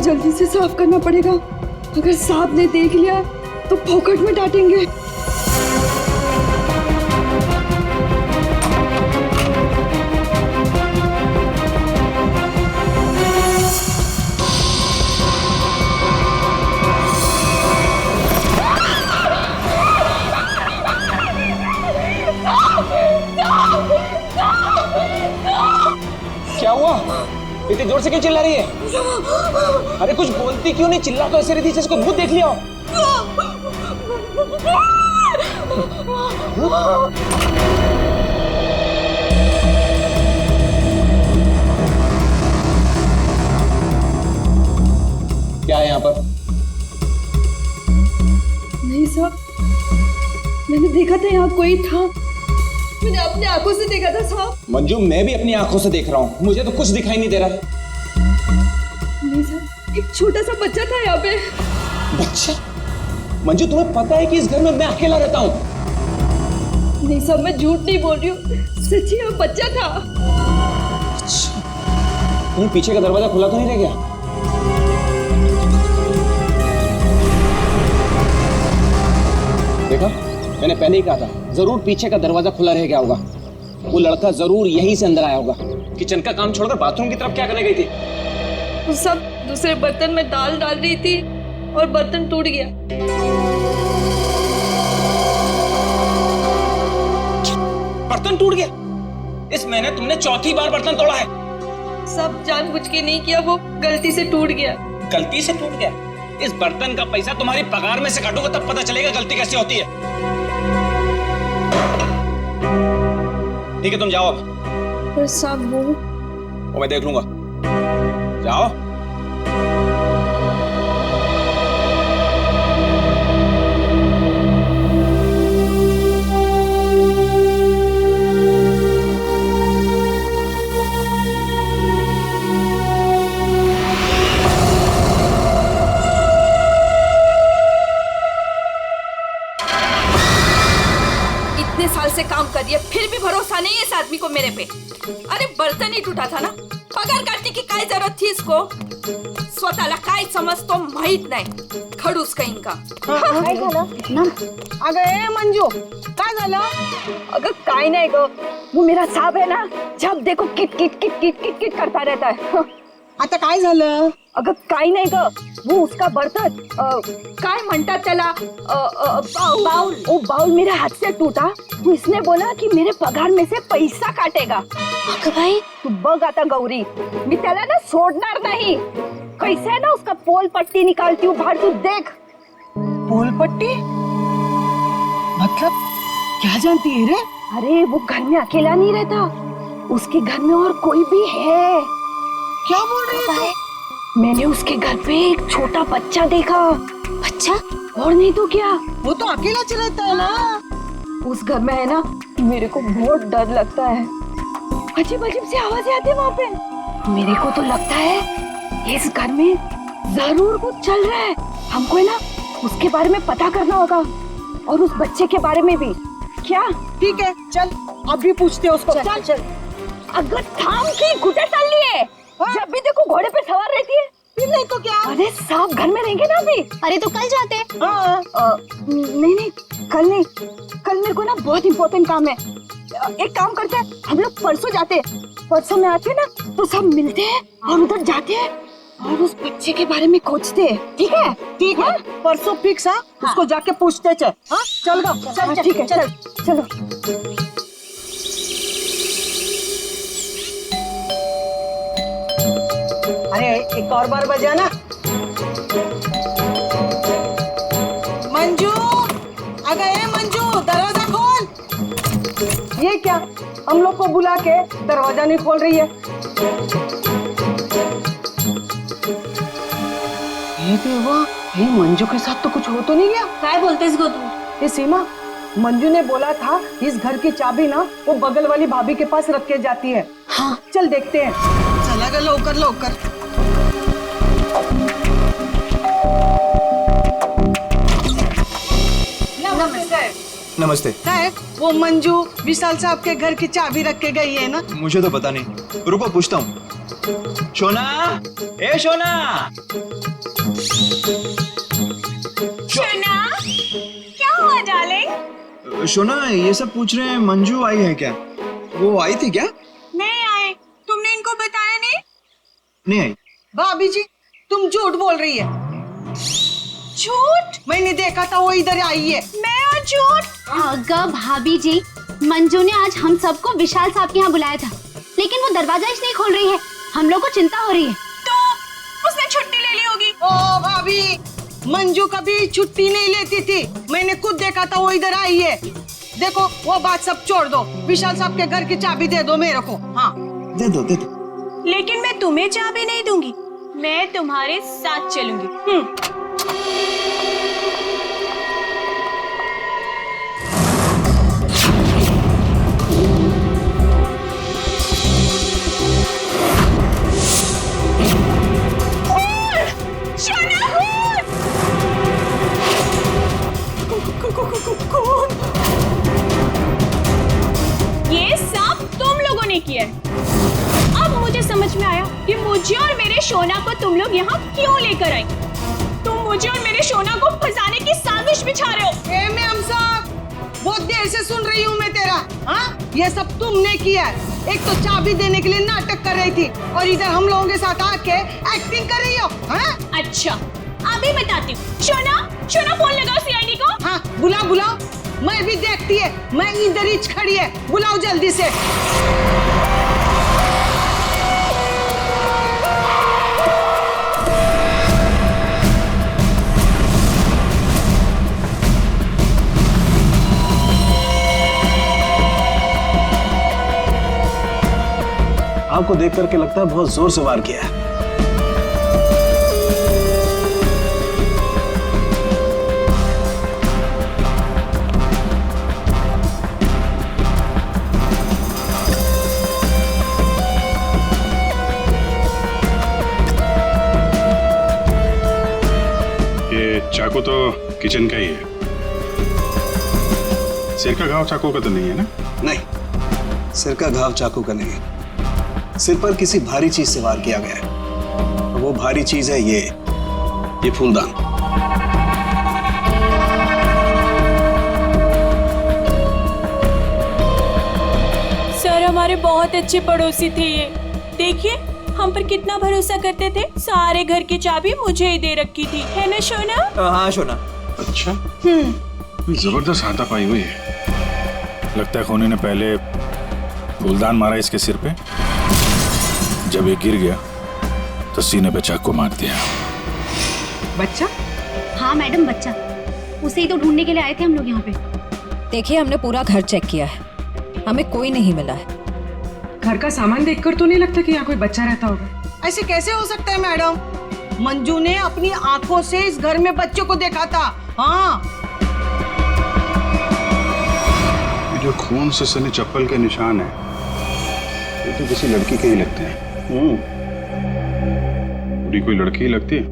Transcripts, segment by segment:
जल्दी से साफ करना पड़ेगा। अगर साहब ने देख लिया तो फोकट में डांटेंगे। क्या हुआ? इतनी जोर से क्यों चिल्ला रही है? अरे कुछ बोलती क्यों नहीं? चिल्ला तो ऐसे रही थी जिसको भूत देख लिया हो। क्या है यहाँ पर? नहीं साहब, मैंने देखा था यहाँ कोई था। मैंने अपनी आंखों से देखा था साहब। मंजू, मैं भी अपनी आंखों से देख रहा हूँ, मुझे तो कुछ दिखाई नहीं दे रहा। नहीं साहब, एक छोटा सा बच्चा था यहाँ पे। बच्चा? मंजू, तुम्हें पता है कि इस घर में मैं अकेला रहता हूँ? नहीं साहब, मैं झूठ नहीं बोल रही हूँ, सच्ची यहाँ बच्चा था। अच्छा, कहीं पीछे का दरवाजा खुला तो नहीं रह गया? देखा, मैंने पहले ही कहा था, जरूर पीछे का दरवाजा खुला रह गया होगा। वो लड़का जरूर यहीं से अंदर आया होगा। किचन का काम छोड़कर बाथरूम की तरफ क्या करने गई थी? वो सब दूसरे बर्तन में दाल डाल रही थी और बर्तन टूट गया। बर्तन टूट गया? इस महीने तुमने चौथी बार बर्तन तोड़ा है। सब जानबूझ के नहीं किया, वो गलती से टूट गया। गलती से टूट गया? इस बर्तन का पैसा तुम्हारी पगार में से काटूंगा तब पता चलेगा गलती कैसे होती है। ठीक है, तुम जाओ अब। पर साहब वो मैं देख लूंगा। जाओ। इतने साल से काम कर रही है, फिर भी भरोसा नहीं है इस आदमी को मेरे पे। अरे बर्तन ही टूटा था ना, पगार काटने की काय जरूरत थी इसको? स्वतःला काय समजतो माहित नाही, खडूस कहीं का। काय झालं? अगं ए मंजू, काय झालं? अगर काय नहीं गो, वो मेरा साहब है ना, जब देखो kit kit kit kit kit kit करता रहता है। आता काय झालं? अगं काय नाही ग, वो उसका बर्तन काय म्हणतात त्याला, बाउल, वो बाउल मेरे हाथ से टूटा। तो इसने बोला कि मेरे पगार में से पैसा काटेगा। अगं भाई तू बघ आता गौरी, मी त्याला ना सोडणार नहीं। कैसे है ना उसका पोल पट्टी निकालती हूँ बाहर, तू देख। पोल पट्टी? मतलब क्या जानती है रे? अरे वो घर में अकेला नहीं रहता, उसके घर में और कोई भी है। क्या बोल रही है तू? मैंने उसके घर पे एक छोटा बच्चा देखा। बच्चा? और नहीं तो क्या, वो तो अकेला रहता है ना। उस घर में है ना, मेरे को बहुत डर लगता है। अजीब अजीब सी आवाजें आती है वहाँ पे। मेरे को तो लगता है इस घर में जरूर कुछ चल रहा है। हमको है ना उसके बारे में पता करना होगा, और उस बच्चे के बारे में भी। क्या? ठीक है, चल अभी पूछते हैं उसको। चल चल। अगर थाम की घुटे चल लिए, जब भी देखो घोड़े पे सवार रहती है। फिर नहीं तो क्या? अरे साहब घर में रहेंगे ना अभी। अरे तो कल जाते। नहीं नहीं, कल नहीं, कल मेरे को ना बहुत इम्पोर्टेंट काम है। एक काम करते हैं, हम लोग परसों जाते हैं। परसों में आते हैं ना तो सब मिलते हैं और उधर जाते हैं और उस बच्चे के बारे में खोजते हैं। ठीक है? ठीक है, परसों फिक्स है। उसको जाके पूछते चल। हाँ चल गा, चल ठीक है, चल चलो। अरे एक और बार बजाना। मंजू, अगर ए मंजू दरवाजा खोल। ये क्या, हम लोग को बुला के दरवाजा नहीं खोल रही है? ये देवा, ये मंजू के साथ तो कुछ हो तो नहीं गया? काय बोलतेस गो तू? ये सीमा, मंजू ने बोला था इस घर की चाबी ना वो बगल वाली भाभी के पास रख के जाती है। हाँ चल देखते हैं। चला गया, लवकर लवकर। नमस्ते। साहब, वो मंजू विशाल साहब के घर की चाबी रख के गई है ना? मुझे तो पता नहीं, रुको पूछता हूँ। शोना, ए शोना। शोना, क्या हुआ डार्लिंग? शोना, ये सब पूछ रहे हैं मंजू आई है क्या? वो आई थी क्या? नहीं आए। तुमने इनको बताया नहीं? नहीं आई। भाभी जी तुम झूठ बोल रही है। झूठ? मैंने देखा था वो इधर आई है। मैं और झूठ? अगर भाभी जी, मंजू ने आज हम सबको विशाल साहब के यहाँ बुलाया था, लेकिन वो दरवाजा ही नहीं खोल रही है। हम लोग को चिंता हो रही है। तो उसने छुट्टी ले ली होगी। ओ भाभी, मंजू कभी छुट्टी नहीं लेती थी। मैंने खुद देखा था वो इधर आई है। देखो वो बात सब छोड़ दो, विशाल साहब के घर की चाबी दे दो मेरे को। हाँ दे दो दे दो। लेकिन मैं तुम्हें चाबी नहीं दूंगी, मैं तुम्हारे साथ चलूंगी। ये सब तुम लोगों ने किया है। अब मुझे समझ में आया कि मुझे और मेरे शोना को तुम लोग यहाँ क्यों लेकर आई। तुम मुझे और मेरे शोना को फंसाने की साजिश बिछा रहे हो। ए मैम साहब, बहुत देर से सुन रही हूँ मैं तेरा। हाँ, ये सब तुमने किया है। एक तो चाबी देने के लिए नाटक कर रही थी और इधर हम लोगों के साथ आके एक्टिंग कर रही हो। हाँ? अच्छा, अभी बताती हूँ। शोना, शोना फोन लगाओ सीआईडी को। हाँ बुलाओ बुलाओ, मैं भी देखती है। मैं इधर ही खड़ी है, बुलाओ जल्दी से। आपको देख करके लगता है बहुत जोर से वार किया है। ये चाकू तो किचन का ही है। सिर का घाव चाकू का तो नहीं है ना? नहीं, सिर का घाव चाकू का नहीं है। सिर पर किसी भारी चीज से वार किया गया है। और वो भारी चीज है ये फूलदान। सर हमारे बहुत अच्छे पड़ोसी थे ये। देखिए हम पर कितना भरोसा करते थे। सारे घर की चाबी मुझे ही दे रखी थी, है ना शोना? हाँ शोना। अच्छा, जबरदस्त हाथापाई हुई है। लगता है खोने ने पहले फूलदान मारा इसके सिर पे, जब ये गिर गया तो सीने पे चाकू मार दिया। बच्चा? हाँ मैडम, बच्चा। उसे ही तो ढूंढने के लिए आए थे हम लोग यहाँ पे। देखिए, हमने पूरा घर चेक किया है, हमें कोई नहीं मिला है। घर का सामान देखकर तो नहीं लगता कि यहाँ कोई बच्चा रहता होगा। ऐसे कैसे हो सकता है मैडम? मंजू ने अपनी आंखों से इस घर में बच्चों को देखा था। हाँ, ये जो खून से सने चप्पल के निशान है, ये तो किसी लड़की के ही लगते हैं। पूरी कोई लड़की ही लगती है।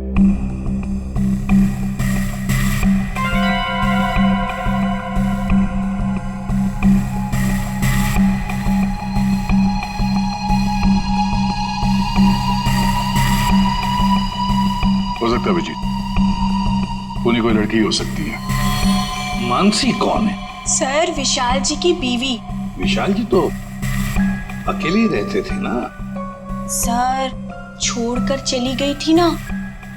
हो सकता है अभिजीत, पूरी कोई लड़की ही हो सकती है। मानसी कौन है? सर विशाल जी की बीवी। विशाल जी तो अकेले ही रहते थे ना। सर छोड़कर चली गई थी ना,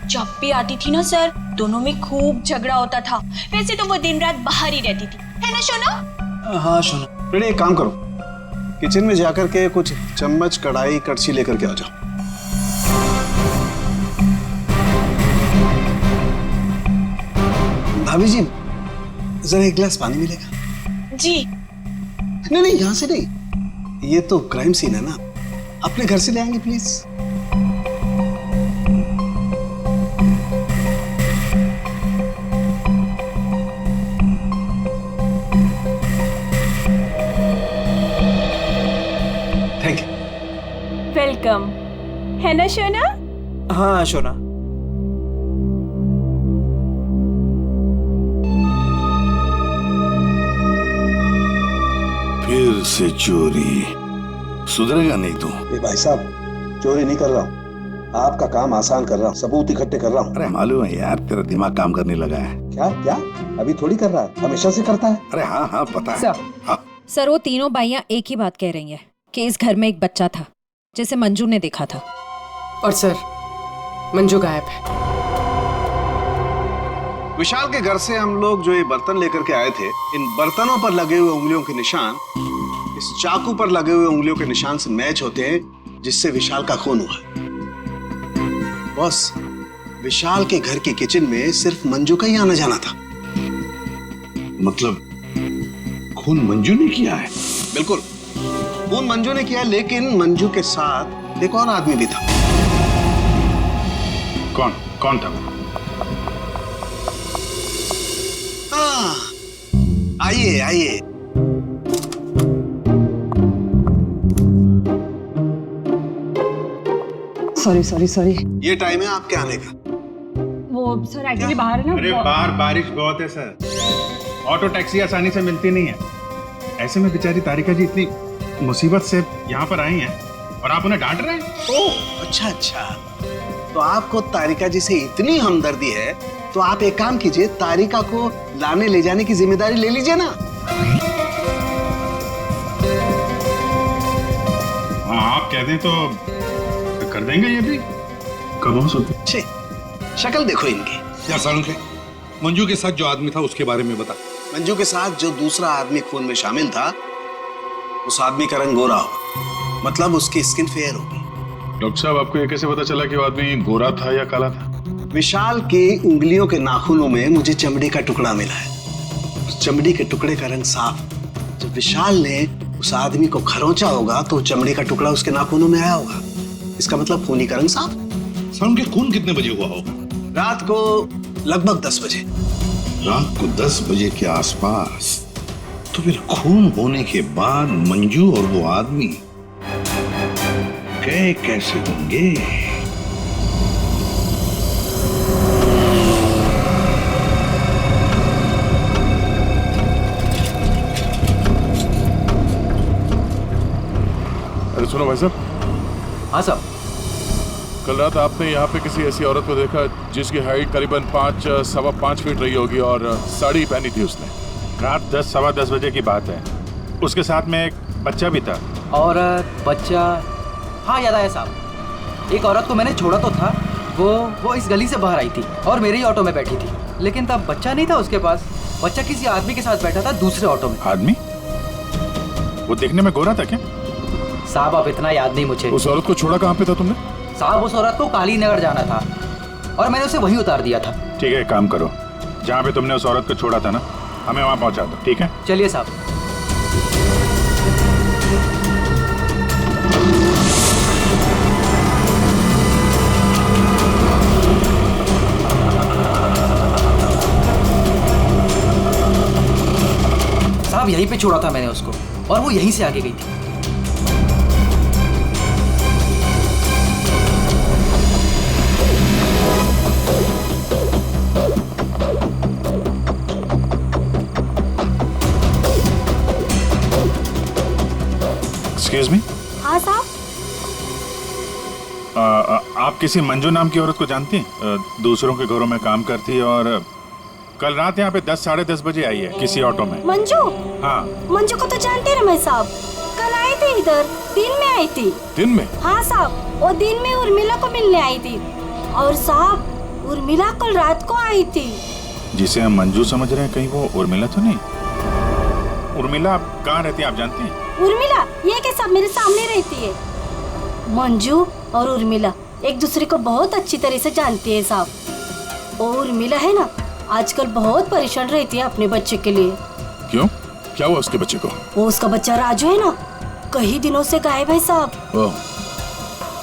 जब भी आती थी ना सर, दोनों में खूब झगड़ा होता था। वैसे तो वो दिन रात बाहर ही रहती थी, है ना शोना? हाँ शोना। बेटे एक काम करो, किचन में जाकर के कुछ चम्मच, कढ़ाई, कड़छी लेकर के आ जाओ। भाभी जी, जरा एक गिलास पानी मिलेगा? जी। नहीं नहीं, यहाँ से नहीं, ये तो क्राइम सीन है ना, अपने घर से ले आएंगे प्लीज। Thank you. वेलकम, है ना शोना? हाँ शोना। फिर से चोरी, सुधरेगा नहीं तू। भाई साहब, चोरी नहीं कर रहा हूँ, आपका काम आसान कर रहा हूँ, सबूत इकट्ठे कर रहा हूँ। अरे मालूम है यार, तेरा दिमाग काम करने लगा है। क्या क्या अभी थोड़ी कर रहा है, हमेशा से करता है। अरे हाँ हाँ पता है। सर, हाँ। सर वो तीनों बाइयां एक ही बात कह रही हैं कि इस घर में एक बच्चा था जिसे मंजू ने देखा था। और सर, मंजू गायब है। विशाल के घर से हम लोग जो ये बर्तन लेकर के आए थे, इन बर्तनों पर लगे हुए उंगलियों के निशान इस चाकू पर लगे हुए उंगलियों के निशान से मैच होते हैं, जिससे विशाल का खून हुआ। बॉस, विशाल के घर के किचन में सिर्फ मंजू का ही आना जाना था। मतलब खून मंजू ने किया है? बिल्कुल, खून मंजू ने किया, लेकिन मंजू के साथ एक और आदमी भी था। कौन कौन था वो? हाँ, आइए आइए। सॉरी। ये टाइम है आपके आने का। वो सर एक्चुअली बाहर है ना। अरे बाहर बारिश बहुत है सर, ऑटो टैक्सी आसानी से मिलती नहीं है। ऐसे में बेचारी तारिका जी इतनी मुसीबत से यहाँ पर आई हैं और आप उन्हें डांट रहे हैं। ओह अच्छा, तो आपको तारिका जी से इतनी हमदर्दी है तो आप एक काम कीजिए, तारिका को लाने ले जाने की जिम्मेदारी ले लीजिए ना। हाँ आप कह दें तो कर देंगे ये भी। कब हो सकते? छे, शक्ल देखो इनकी। क्या सारुण के मंजू के साथ जो आदमी था उसके बारे में बता। मंजू के साथ जो दूसरा आदमी खून में शामिल था, उस आदमी का रंग गोरा होगा, मतलब उसकी स्किन फेयर होगी। डॉक्टर साहब, आपको ये कैसे पता चला कि वो आदमी गोरा था या काला था? विशाल की उंगलियों के नाखूनों में मुझे चमड़ी का टुकड़ा मिला है। उस चमड़ी के टुकड़े का रंग साफ। जब विशाल ने उस आदमी को खरोंचा होगा तो चमड़ी का टुकड़ा उसके नाखूनों में आया होगा। इसका मतलब खूनी का रंग साफ। सारुण के खून कितने बजे हुआ होगा? रात को लगभग 10 बजे। रात को 10 बजे के आसपास। तो फिर खून होने के बाद मंजू और वो आदमी गए कैसे होंगे? अरे सुनो भाई साहब। हाँ साहब। कल रात आपने यहाँ पे किसी ऐसी औरत को देखा जिसकी हाइट करीबन 5-5.25 फीट रही होगी और साड़ी पहनी थी उसने। रात 10-10:15 बजे की बात है। उसके साथ में एक बच्चा भी था। औरत बच्चा, हाँ याद आया साहब। एक औरत को मैंने छोड़ा तो था, वो इस गली से बाहर आई थी और मेरे ही ऑटो में बैठी थी, लेकिन तब बच्चा नहीं था उसके पास। बच्चा किसी आदमी के साथ बैठा था दूसरे ऑटो में। आदमी? वो देखने में गोरा था क्या? साहब अब इतना याद नहीं मुझे। उस औरत को छोड़ा कहाँ पे था तुमने? साहब उस औरत को काली नगर जाना था और मैंने उसे वहीं उतार दिया था। ठीक है, एक काम करो, जहाँ पे तुमने उस औरत को छोड़ा था ना, हमें वहाँ पहुँचा दो। ठीक है, चलिए साहब। साहब यहीं पे छोड़ा था मैंने उसको और वो यहीं से आगे गई थी। Excuse me. हाँ साहब। आप किसी मंजू नाम की औरत को जानती हैं? दूसरों के घरों में काम करती है और कल रात यहाँ पे 10-10:30 बजे आई है किसी ऑटो में। मंजू? हाँ। मंजू को तो जानते रमेश साहब, कल आई थी इधर, दिन में आई थी। दिन में? हाँ साहब, वो दिन में उर्मिला को मिलने आई थी। और साहब उर्मिला कल रात को आई थी। जिसे हम मंजू समझ रहे हैं, कहीं वो उर्मिला तो नहीं? उर्मिला कहाँ रहती है आप जानती हैं? उर्मिला ये के सब मेरे सामने रहती है। मंजू और उर्मिला एक दूसरे को बहुत अच्छी तरह से जानती है साहब। और उर्मिला है ना, आजकल बहुत परेशान रहती है अपने बच्चे के लिए। क्यों? क्या हुआ उसके बच्चे को? वो उसका बच्चा राजू है ना, कई दिनों से गायब है साहब।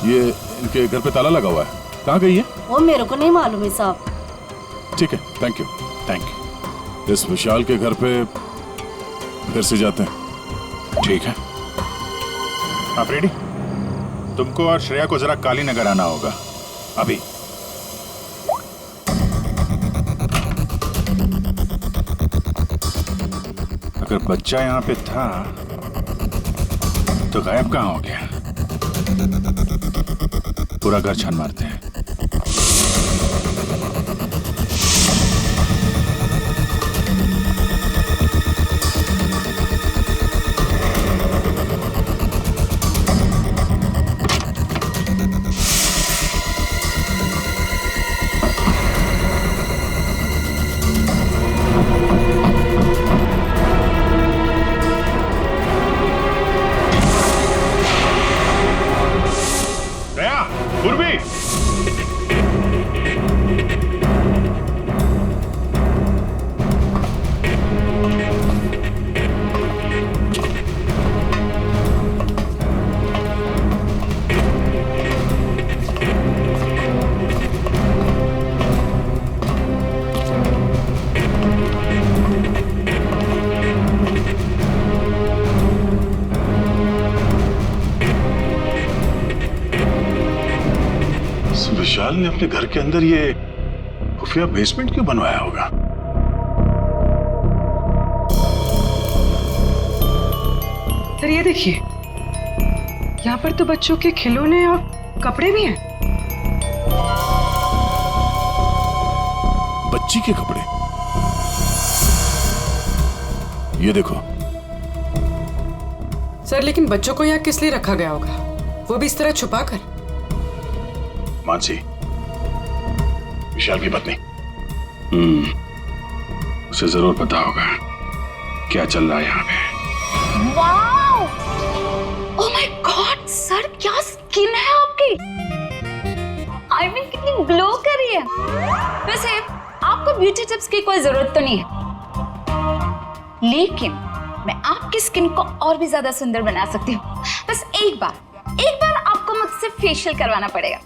ये इनके घर पे ताला लगा हुआ है, कहाँ गई है? वो मेरे को नहीं मालूम है साहब। ठीक है, थैंक यू। इस विशाल के घर पे फिर से जाते हैं। ठीक है, आप रेडी? तुमको और श्रेया को जरा काली नगर आना होगा अभी। अगर बच्चा यहाँ पे था तो गायब कहाँ हो गया? पूरा घर छान मारते हैं। विशाल ने अपने घर के अंदर ये खुफिया बेसमेंट क्यों बनवाया होगा? सर ये देखिए, यहाँ पर तो बच्चों के खिलौने और कपड़े भी हैं। बच्ची के कपड़े? ये देखो। सर लेकिन बच्चों को यहाँ किस लिए रखा गया होगा, वो भी इस तरह छुपा कर? मानसी, विशाल की पत्नी, उसे जरूर पता होगा क्या चल रहा है यहाँ पे। Wow! Oh my God sir, क्या स्किन है आपकी! आई मीन कितनी ग्लो कर रही है। वैसे आपको ब्यूटी टिप्स की कोई जरूरत तो नहीं है, लेकिन मैं आपकी स्किन को और भी ज्यादा सुंदर बना सकती हूँ। बस एक बार आपको मुझसे फेशियल करवाना पड़ेगा।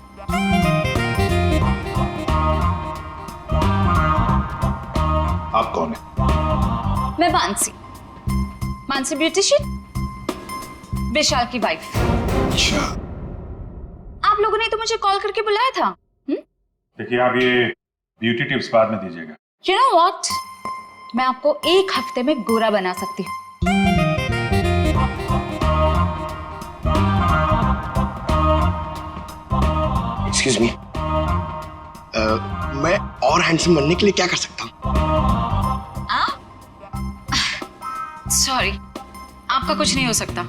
आप कौन है? मैं मानसी ब्यूटिशियन, विशाल की वाइफ। अच्छा, आप लोगों ने तो मुझे कॉल करके बुलाया था। देखिए, आप ये ब्यूटी टिप्स बाद में दीजिएगा। You know what? मैं आपको एक हफ्ते में गोरा बना सकती हूँ। Excuse me. मैं और हैंडसम बनने के लिए क्या कर सकता हूँ? सॉरी, आपका कुछ नहीं हो सकता।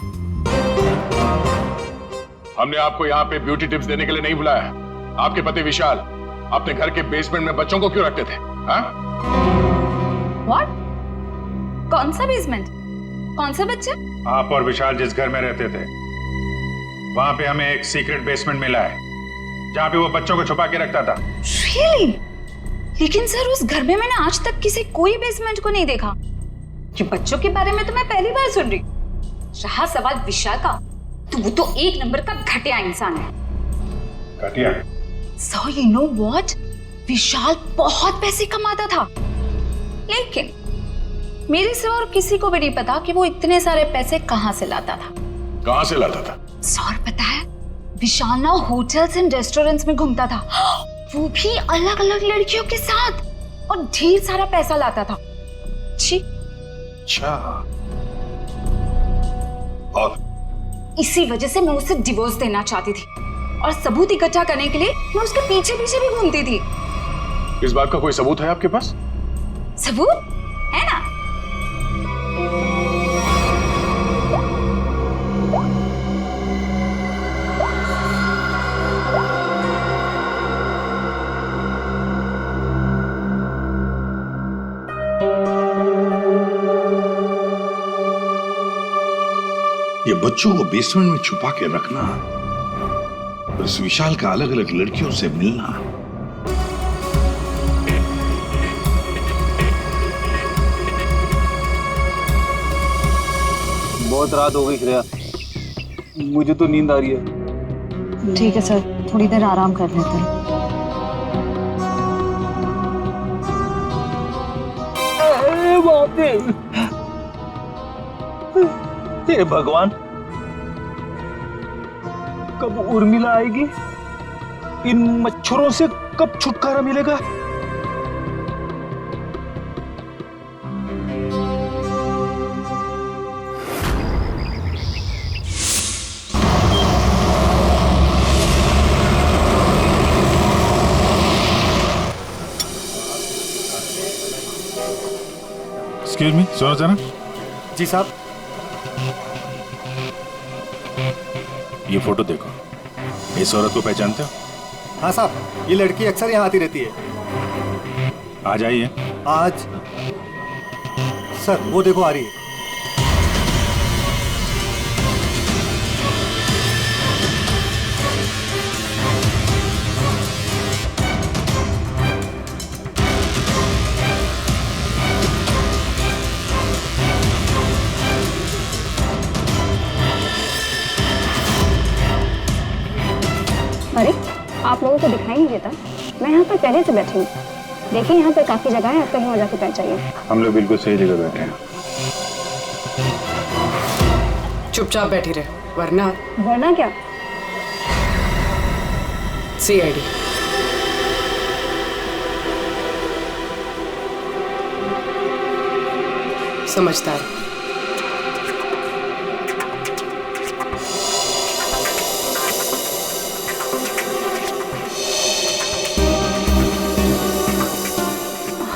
हमने आपको यहाँ पे ब्यूटी टिप्स देने के लिए नहीं बुलाया। आपके पति विशाल अपने घर के बेसमेंट में बच्चों को क्यों रखते थे? What? कौन सा बेसमेंट? कौन सा बच्चा? आप और विशाल जिस घर में रहते थे, वहां पे हमें एक सीक्रेट बेसमेंट मिला है, जहाँ पे वो बच्चों को छुपा के रखता था। Really? लेकिन सर उस घर में मैंने आज तक किसी कोई बेसमेंट को नहीं देखा। ये बच्चों के बारे में तो मैं पहली बार सुन रही। रहा सवाल विशाल का, तो वो तो एक नंबर का घटिया इंसान है। घटिया? So you know what? विशाल बहुत पैसे कमाता था, लेकिन मेरे से और किसी को भी नहीं पता कि वो इतने सारे पैसे कहाँ से लाता था। कहाँ से लाता था? सर पता है, विशाल ना होटल्स एंड रेस्टोरेंट्स में घूमता था, वो भी अलग अलग लड़कियों के साथ, और ढेर सारा पैसा लाता था। छी। अच्छा, और इसी वजह से मैं उसे डिवोर्स देना चाहती थी, और सबूत इकट्ठा करने के लिए मैं उसके पीछे पीछे भी घूमती थी। इस बात का कोई सबूत है आपके पास? सबूत है ना? ये बच्चों को बेसमेंट में छुपा के रखना और इस विशाल का अलग अलग लड़कियों से मिलना, बहुत रात हो गई श्रेया, मुझे तो नींद आ रही है। ठीक है सर, थोड़ी देर आराम कर लेते हैं। हे भगवान, कब उर्मिला आएगी? इन मच्छरों से कब छुटकारा मिलेगा? एक्सक्यूज मी, सुनो जरा। जी साहब। ये फोटो देखो, इस औरत को पहचानते हो? हाँ साहब, ये लड़की अक्सर यहाँ आती रहती है। आज आई है? आज सर वो देखो आ रही है। अरे आप लोगों को दिखाई नहीं देता? मैं यहाँ पर पहले से बैठी हूँ। देखिए यहाँ पर काफी जगह है, आप कहीं और जाके पहुँचाइए। हम लोग बिल्कुल सही जगह बैठे हैं। चुपचाप बैठी रहे, वरना वरना क्या? CID। समझदार।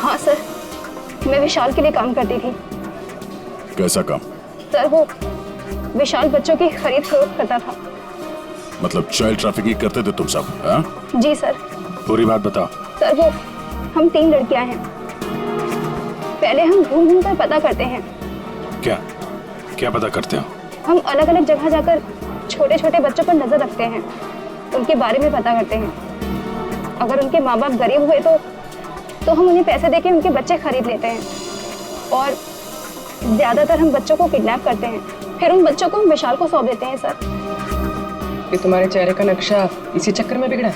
हाँ सर, मैं विशाल के लिए काम करती थी। कैसा काम? सर वो विशाल बच्चों की खरीद फरोख्त करता था। मतलब चाइल्ड ट्रैफिकिंग करते थे तुम सब? हाँ? जी सर। पूरी बात बताओ। सर वो हम 3 लड़कियां हैं। पहले हम घूम घूम कर पता करते हैं। क्या क्या पता करते हो? हम अलग अलग जगह जाकर छोटे छोटे बच्चों पर नजर रखते हैं, उनके बारे में पता करते हैं। अगर उनके माँ बाप गरीब हुए तो हम उन्हें पैसे देके उनके बच्चे खरीद लेते हैं। और ज्यादातर हम बच्चों को किडनैप करते हैं, फिर उन बच्चों को हम विशाल को सौंप देते हैं। सर ये तुम्हारे चेहरे का नक्शा इसी चक्कर में बिगड़ा?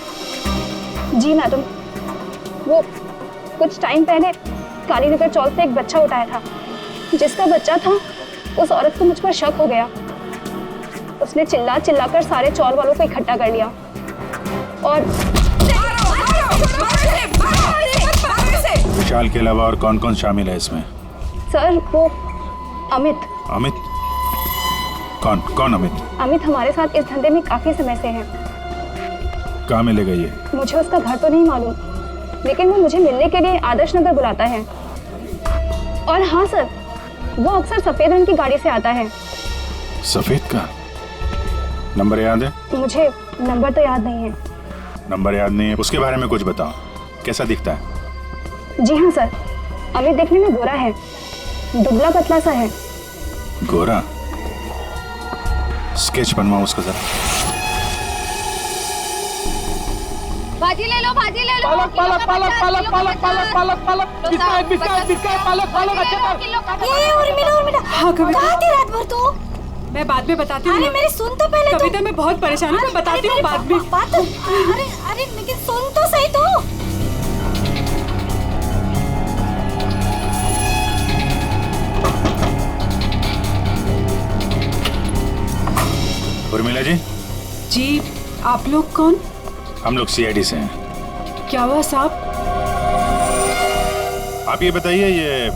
जी मैडम, वो कुछ टाइम पहले कालीनगर चौक से एक बच्चा उठाया था। जिसका बच्चा था उस औरत को मुझ पर शक हो गया। उसने चिल्ला चिल्लाकर सारे चौल वालों को इकट्ठा कर लिया और विशाल के अलावा और कौन कौन शामिल है इसमें? सर वो अमित। अमित? कौन कौन अमित? अमित हमारे साथ इस धंधे में काफी समय से है। कहाँ मिलेगा ये? मुझे उसका घर तो नहीं मालूम, लेकिन वो मुझे मिलने के लिए आदर्श नगर बुलाता है। और हाँ सर, वो अक्सर सफेद रंग की गाड़ी से आता है। सफेद का? नंबर याद है? मुझे नंबर तो याद नहीं है। नंबर याद नहीं है? उसके बारे में कुछ बताओ, कैसा दिखता है? जी हाँ सर, अमित देखने में गोरा है, दुबला पतला सा है। गोरा? स्केच बनवाओ उसका जरा। भाजी ले लो, भाजी ले लो। पालक पालक पालक पालक पालक पालक पालक पालक बिस्किट बिस्किट बिस्किट पालक पालक अच्छा कर। ये उर्मिला हाँ कविता, कहाँ थी रात भर तू? मैं बाद में बताती हूँ। अरे मेरी सुन तो पहले। कविता मैं बहुत परेशान हूँ, मैं बताती हूँ बाद में। अरे अरे लेकिन सुन तो सही तू। उर्मिला जी। जी आप लोग कौन? हम लोग CID से हैं। क्या हुआ साहब? आप ये बताइए, ये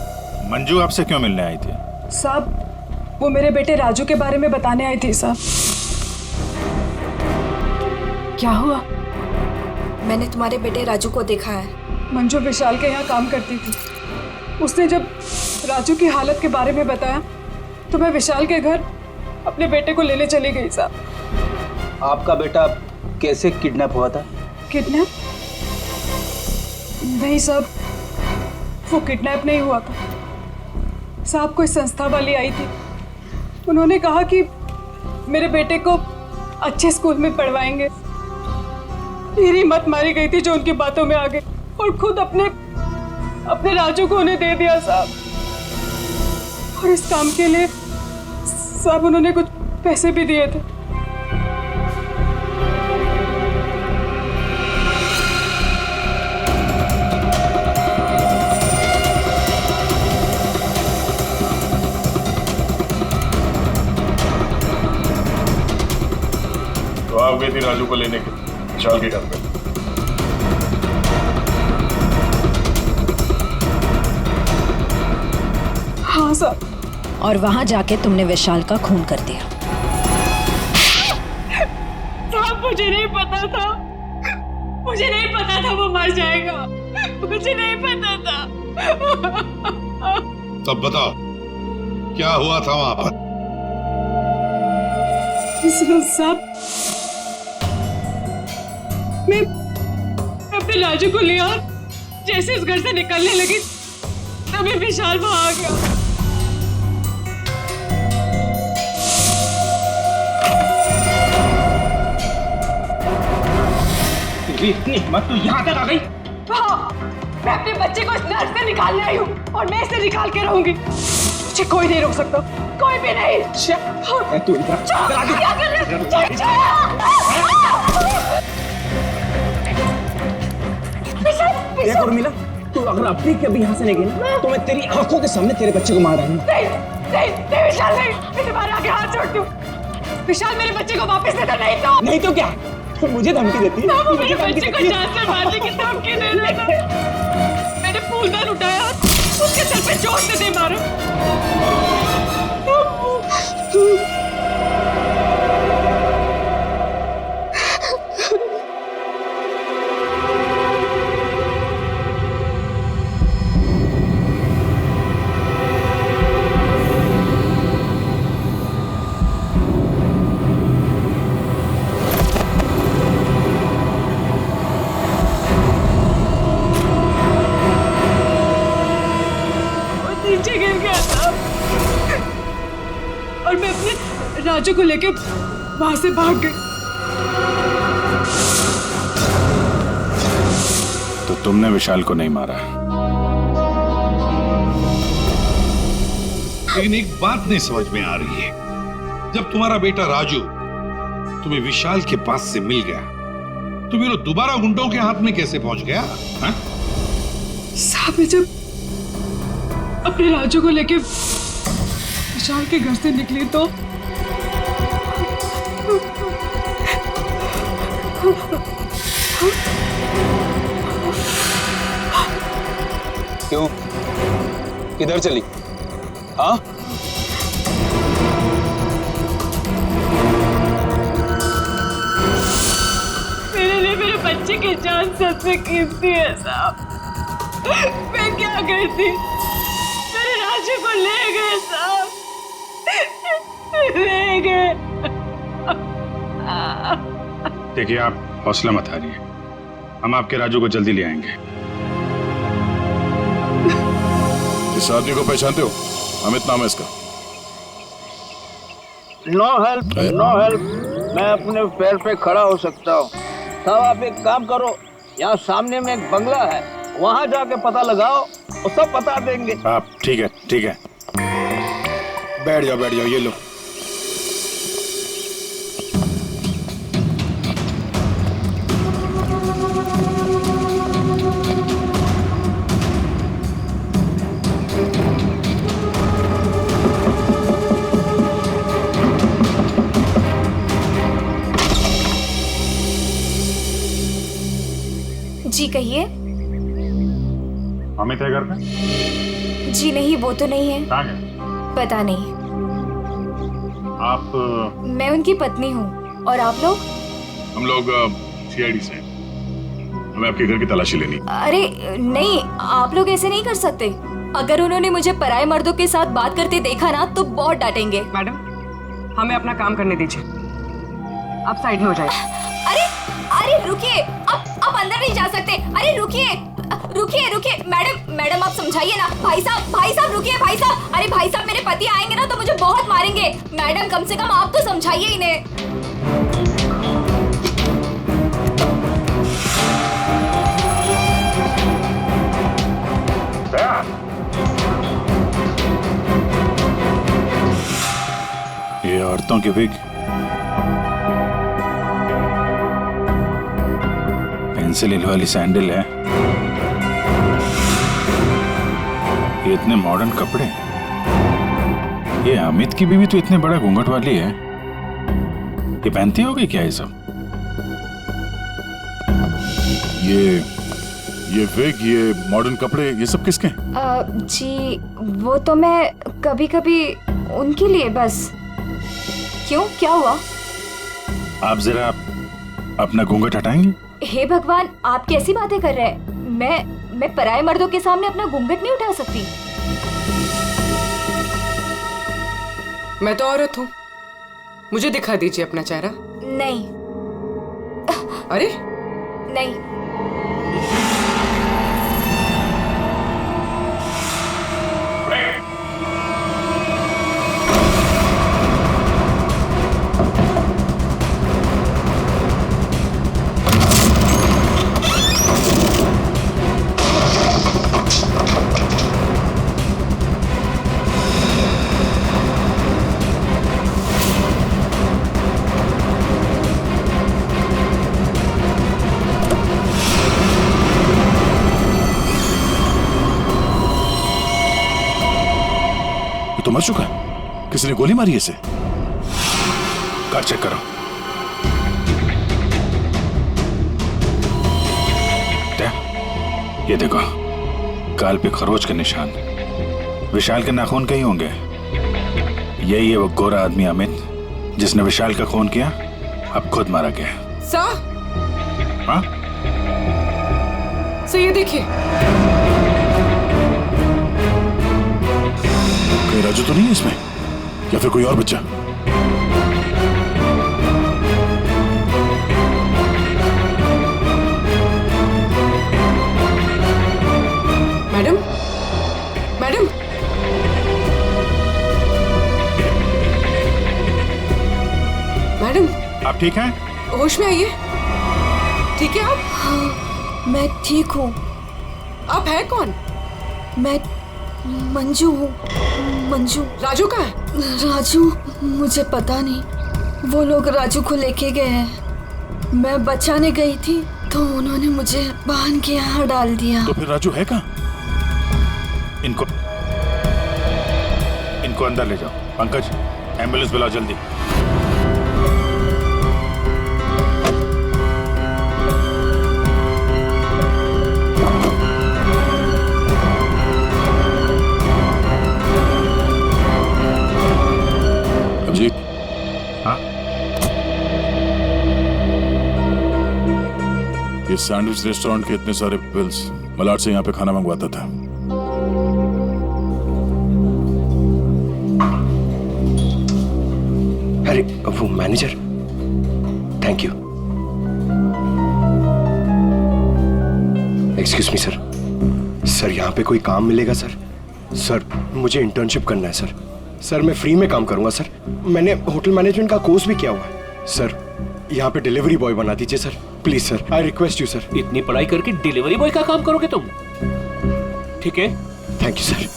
मंजू आपसे क्यों मिलने आई थी? साहब वो मेरे बेटे राजू के बारे में बताने आई थी साहब। क्या हुआ? मैंने तुम्हारे बेटे राजू को देखा है। मंजू विशाल के यहाँ काम करती थी। उसने जब राजू की हालत के बारे में बताया तो मैं विशाल के घर अपने बेटे को लेने चली गई साहब। आपका बेटा कैसे किडनैप हुआ था? किडनैप? नहीं साहब, वो किडनैप नहीं हुआ था साहब। कोई संस्था वाली आई थी, उन्होंने कहा कि मेरे बेटे को अच्छे स्कूल में पढ़वाएंगे। मेरी मत मारी गई थी जो उनकी बातों में आ गई और खुद अपने राजू को उन्हें दे दिया साहब। और इस काम के लिए साहब उन्होंने कुछ पैसे भी दिए थे। तो आप गई थी राजू को लेने के विशाल के घर पे? हाँ सर। और वहां जाके तुमने विशाल का खून कर दिया। साहब मुझे नहीं पता था, मुझे नहीं पता था वो मर जाएगा, मुझे नहीं पता था। तब बताओ क्या हुआ था वहां पर? साहब, मैं अपने राजू को लिया, जैसे इस घर से निकलने लगी तभी विशाल वहां आ गया। इतनी हिम्मत तो यहाँ तक आ गई? हाँ, मैं अपने बच्चे को इस नर्क से निकालने आई हूँ और मैं इसे निकाल के रहूंगी। मुझे कोई नहीं रोक सकता, कोई भी नहीं। तू क्या कर रहे हो? देख उर्मिला, तू अगर अपनी कभी यहाँ से नहीं गई ना, तो मैं तेरी आंखों के सामने तेरे बच्चे को मार डालूंगा। नहीं विशाल, नहीं, मैं तुम्हारे आगे हाथ जोड़ती हूँ। विशाल, मेरे बच्चे को वापस दे दो, नहीं तो क्या? तो मुझे धमकी देती है? वो मेरे बच्चे को जान से मारने की धमकी दे रहा था। मैंने फूलदान उठाया, उसके सर पे जोर से दे मारा। नीचे गिर गया था और मैं अपने राजू को लेके वहां से भाग गई। तो तुमने विशाल को नहीं मारा? लेकिन एक बात नहीं समझ में आ रही है, जब तुम्हारा बेटा राजू तुम्हें विशाल के पास से मिल गया तो फिर दोबारा गुंडों के हाथ में कैसे पहुंच गया? साहब, मैं जब अपने राजू को लेके विशाल के घर से निकली तो क्यों? किधर चली? हाँ? मेरे लिए मेरे बच्चे की जान सबसे कीमती है साहब। मैं क्या करती? मेरे राजू को ले गए साहब, ले गए। देखिए, आप हौसला मत हारिए, हम आपके राजू को जल्दी ले आएंगे। इस आदमी को पहचानते हो? अमित नाम है इसका। No help, no help. मैं अपने पैर पे खड़ा हो सकता हूँ। साहब, आप एक काम करो, यहाँ सामने में एक बंगला है, वहाँ जाके पता लगाओ और सब बता देंगे। आप ठीक है, ठीक है, बैठ जाओ, ये लो। जी कहिए। अमित है घर पे? जी नहीं, वो तो नहीं है। कहाँ गए? पता नहीं। आप? मैं उनकी पत्नी हूँ। और आप लोग? हम लोग सीआईडी से, हमें आपके घर की तलाशी लेनी। अरे नहीं, आप लोग ऐसे नहीं कर सकते। अगर उन्होंने मुझे पराये मर्दों के साथ बात करते देखा ना तो बहुत डांटेंगे। मैडम, हमें अपना काम करने दीजिए, आप साइड में हो जाइए। अरे रुकिए, आप अंदर नहीं जा सकते। अरे रुकिए, मैडम आप समझाइए ना। भाई साहब रुकिए, भाई साहब। अरे भाई साहब, मेरे पति आएंगे ना तो मुझे बहुत मारेंगे। मैडम, कम से कम आप तो समझाइए इन्हें। ये औरतों की विग, पेंसिल हिल वाली सैंडल है, ये इतने मॉडर्न कपड़े। ये अमित की बीवी तो इतने बड़ा घूंघट वाली है, ये पहनती होगी क्या ये सब? ये विग, ये मॉडर्न कपड़े, ये सब किसके? जी वो तो मैं कभी कभी उनके लिए बस। क्यों, क्या हुआ? आप जरा अपना घूंघट हटाएंगे? हे भगवान, आप कैसी बातें कर रहे हैं? मैं पराये मर्दों के सामने अपना घूंघट नहीं उठा सकती। मैं तो औरत हूँ, मुझे दिखा दीजिए अपना चेहरा। नहीं। अरे नहीं। तो मर चुका है, किसी ने गोली मारी है इसे। कार चेक करो। ये देखो, गाल पे खरोच के निशान। विशाल के नाखून कहीं होंगे। यही है वो गोरा आदमी अमित जिसने विशाल का खून किया, अब खुद मारा गया। सर, हाँ? सर ये देखिए। कोई राजू तो नहीं है इसमें, या फिर कोई और बच्चा? मैडम, मैडम, मैडम, आप ठीक हैं? होश में आइए। ठीक है आप? हाँ, मैं ठीक हूँ। आप हैं कौन? मैं मंजू हूँ। मंजू। राजू का है? राजू मुझे पता नहीं, वो लोग राजू को लेके गए हैं। मैं बचाने गई थी तो उन्होंने मुझे बांध के यहाँ डाल दिया। तो फिर राजू है कहाँ? इनको अंदर ले जाओ। पंकज, एम्बुलेंस बुलाओ जल्दी। अभिजीत, हाँ? ये सैंडविच रेस्टोरेंट के इतने सारे बिल्स मलाड से यहाँ पे खाना मंगवाता था। अरे वो manager, thank you. Excuse me sir, sir यहाँ पे कोई काम मिलेगा सर? सर मुझे इंटर्नशिप करना है सर। सर मैं फ्री में काम करूंगा सर, मैंने होटल मैनेजमेंट का कोर्स भी किया हुआ है सर। यहाँ पे डिलीवरी बॉय बना दीजिए sir, please sir, I request you sir. इतनी पढ़ाई करके डिलीवरी बॉय का काम करोगे तुम? ठीक है, thank you sir.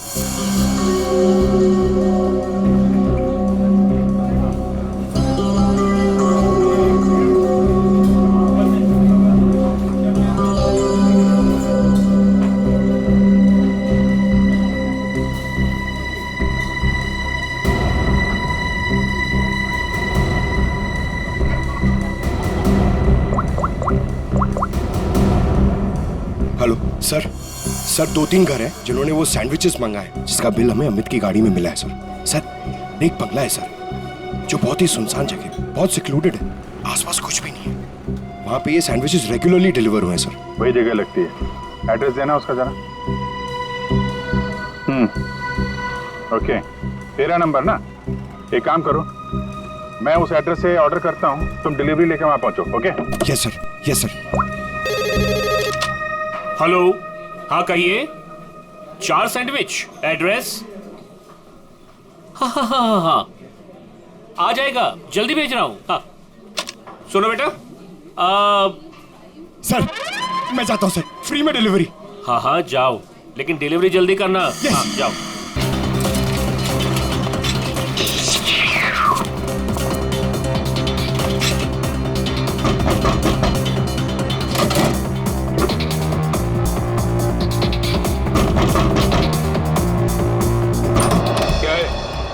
Hello sir, sir 2-3 घर हैं जिन्होंने वो सैंडविचेस मंगाए जिसका बिल हमें अमित की गाड़ी में मिला है सर। सर एक बंगला है सर जो बहुत ही सुनसान जगह, बहुत सिक्लूडेड है, आसपास कुछ भी नहीं है। वहाँ पे ये सैंडविचेस रेगुलरली डिलीवर हुए हैं सर। वही जगह लगती है, एड्रेस देना उसका जरा। ओके, 13 नंबर ना? एक काम करो, मैं उस एड्रेस से ऑर्डर करता हूँ, तुम डिलीवरी लेकर वहाँ पहुँचो। Okay? Yes sir, yes sir. Hello, हाँ कहिए। 4 सैंडविच, एड्रेस? हाँ, आ जाएगा, जल्दी भेज रहा हूँ। हाँ सुनो बेटा, सर मैं जाता हूँ सर, फ्री में डिलीवरी। हाँ जाओ, लेकिन डिलीवरी जल्दी करना। हाँ जाओ।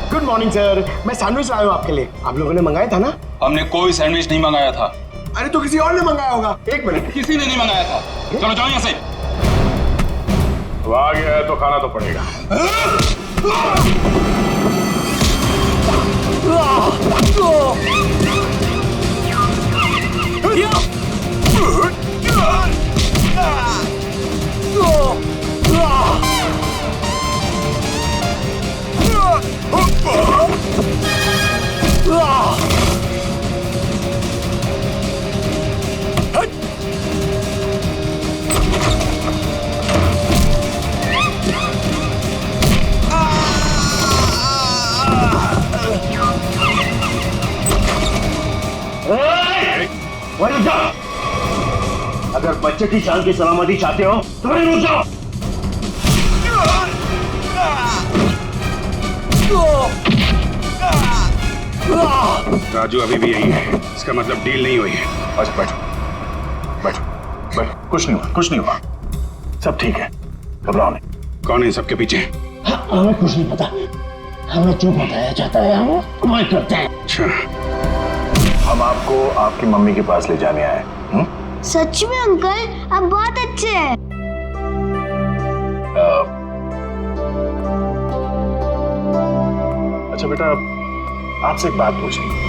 गुड मॉर्निंग सर, मैं सैंडविच लाया हूँ आपके लिए। आप लोगों ने मंगाया था ना? हमने कोई सैंडविच नहीं मंगाया था। अरे तो किसी और ने मंगाया होगा। एक मिनट, किसी ने नहीं मंगाया था। चलो जाओ यहाँ से। तो आ गया है तो खाना तो पड़ेगा। बच्चे की जान की सलामती चाहते हो तो फिर रुक जाओ। राजू अभी भी यही है, इसका मतलब डील नहीं हुई है। अच्छा बैठो बैठो बैठो, कुछ नहीं हुआ, कुछ नहीं हुआ, सब ठीक है, घबराओ नहीं। कौन है सबके पीछे? हमें कुछ नहीं पता, हमें जो बताया जाता है हम वही करते हैं। अच्छा, हम आपको आपकी मम्मी के पास ले जाने आए। सच में अंकल आप बहुत अच्छे हैं। अच्छा बेटा, आपसे एक बात पूछनी।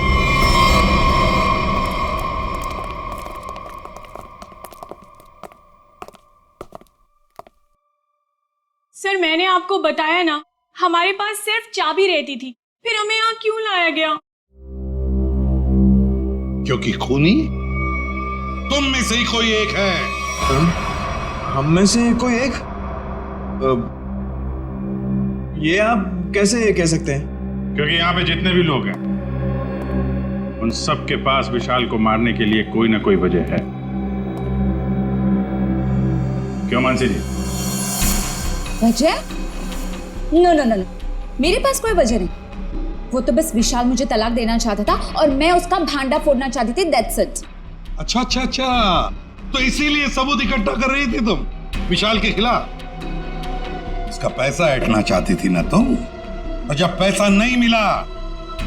सर मैंने आपको बताया ना, हमारे पास सिर्फ चाबी रहती थी, फिर हमें यहाँ क्यों लाया गया? क्योंकि खूनी तुम में से ही कोई एक है। हम में से कोई एक? ये आप कैसे कह सकते हैं? क्योंकि यहाँ पे जितने भी लोग हैं उन सब के पास विशाल को मारने के लिए कोई ना कोई वजह है। क्यों मानसी जी? वजह? नो नो नो नो, मेरे पास कोई वजह नहीं। वो तो बस विशाल मुझे तलाक देना चाहता था और मैं उसका भांडा फोड़ना चाहती थी, दैट्स इट। अच्छा अच्छा अच्छा, तो इसीलिए सबूत इकट्ठा कर रही थी तुम विशाल के खिलाफ। उसका पैसा ऐंठना चाहती थी ना तुम, और जब पैसा नहीं मिला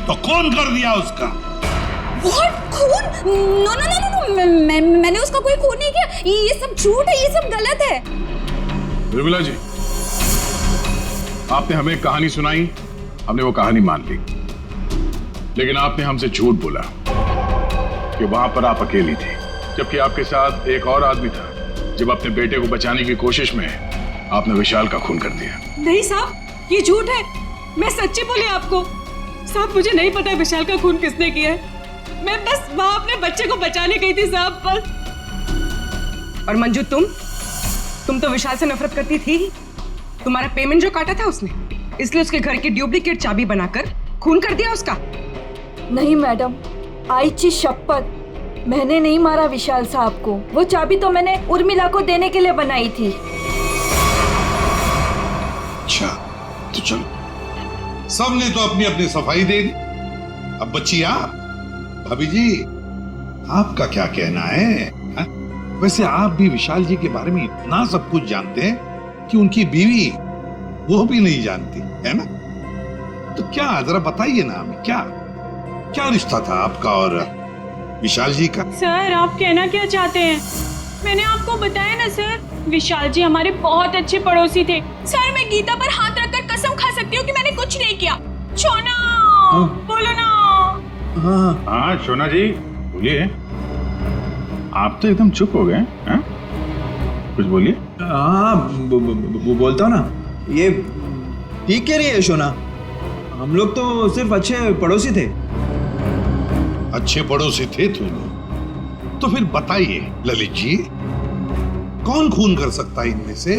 तो खून कर दिया उसका। What? खून? नो नो नो नो, मैंने उसका कोई खून नहीं किया। ये सब झूठ है, ये सब गलत है। निर्मला जी, आपने हमें कहानी सुनाई, हमने वो कहानी मान ली, लेकिन आपने हमसे झूठ बोला कि वहां पर आप अकेली थी, जबकि आपके साथ एक और आदमी था। जब अपने बेटे को बचाने की कोशिश में आपने विशाल का खून कर दिया। नहीं साहब, ये झूठ है, मैं सच्ची बोली आपको। साहब मुझे नहीं पता विशाल का खून किसने किया है, मैं बस वहां अपने बच्चे को बचाने गई थी साहब, बस। और मंजू तुम तो विशाल से नफरत करती थी। तुम्हारा पेमेंट जो काटा था उसने, इसलिए उसके घर की डुप्लीकेट चाबी बनाकर खून कर दिया उसका। नहीं मैडम, आईची शपथ, मैंने नहीं मारा विशाल साहब को। वो चाबी तो मैंने उर्मिला को देने के लिए बनाई थी। अच्छा तो चलो, सबने तो अपनी अपनी सफाई दे दी, अब बच्ची आप। भाभी जी, आपका क्या कहना है? हा? वैसे आप भी विशाल जी के बारे में इतना सब कुछ जानते हैं कि उनकी बीवी वो भी नहीं जानती है ना? तो क्या, जरा बताइए ना हमें, क्या रिश्ता था आपका और विशाल जी का? सर आप कहना क्या चाहते हैं? मैंने आपको बताया ना सर, विशाल जी हमारे बहुत अच्छे पड़ोसी थे। सर मैं गीता पर हाथ रखकर कसम खा सकती हूँ कि मैंने कुछ नहीं किया। शोना, बोलो ना। हाँ शोना जी बोलिए। आप तो एकदम चुप हो गए हैं, कुछ बोलिए। हाँ बोलता हूँ ना, ये ठीक कह रही है शोना, हम लोग तो सिर्फ अच्छे पड़ोसी थे। अच्छे पड़ोसी थे तुम, तो फिर बताइए ललित जी, कौन खून कर सकता है इनमें से?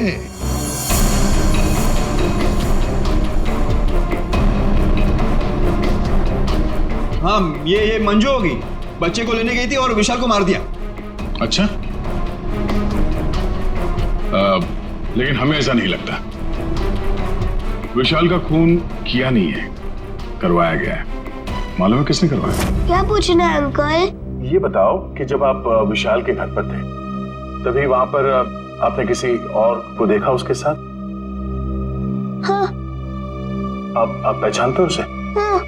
हाँ ये मंजू होगी, बच्चे को लेने गई थी और विशाल को मार दिया। अच्छा, लेकिन हमें ऐसा नहीं लगता। विशाल का खून किया नहीं है, करवाया गया है। मालूम है किसने करवाया? क्या पूछना है अंकल? ये बताओ कि जब आप विशाल के घर पर थे, तभी वहां पर आपने किसी और को देखा उसके साथ? हाँ। आप पहचानते हो उसे? हाँ।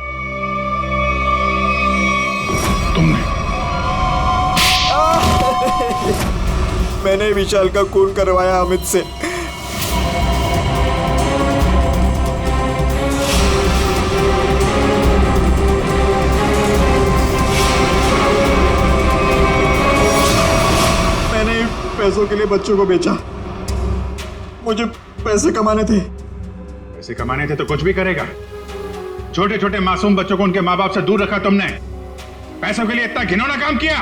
तुमने? मैंने विशाल का खून करवाया अमित से। मैंने पैसों के लिए बच्चों को बेचा, मुझे पैसे कमाने थे। पैसे कमाने थे तो कुछ भी करेगा। छोटे छोटे मासूम बच्चों को उनके माँ बाप से दूर रखा तुमने, पैसों के लिए इतना घिनौना काम किया।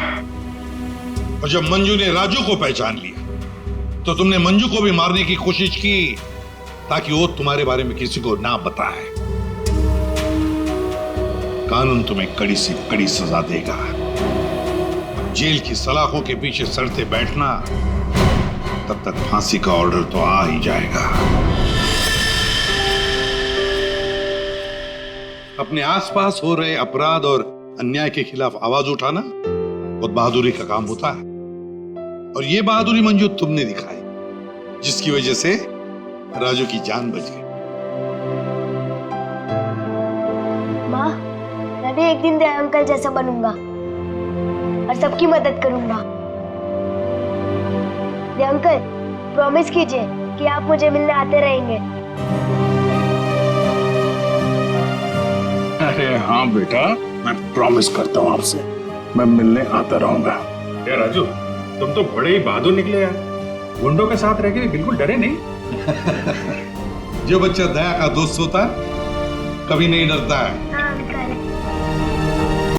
और जब मंजू ने राजू को पहचान लिया तो तुमने मंजू को भी मारने की कोशिश की ताकि वो तुम्हारे बारे में किसी को ना बताए। कानून तुम्हें कड़ी से कड़ी सजा देगा। जेल की सलाखों के पीछे सड़ते बैठना तब तक फांसी का ऑर्डर तो आ ही जाएगा। अपने आसपास हो रहे अपराध और अन्याय के खिलाफ आवाज उठाना बहुत बहादुरी का काम होता है, और ये बहादुरी मंजू तुमने दिखाई, जिसकी वजह से राजू की जान बच गई। माँ, मैं भी एक दिन दया अंकल जैसा बनूंगा और सबकी मदद करूंगा। दया अंकल, प्रॉमिस कीजिए कि आप मुझे मिलने आते रहेंगे। अरे हाँ बेटा, मैं प्रॉमिस करता हूँ आपसे, मैं मिलने आता रहूंगा। क्या राजू, तुम तो बड़े ही बहादुर निकले यार, गुंडों के साथ रह के भी बिल्कुल डरे नहीं। जो बच्चा दया का दोस्त होता है कभी नहीं डरता है।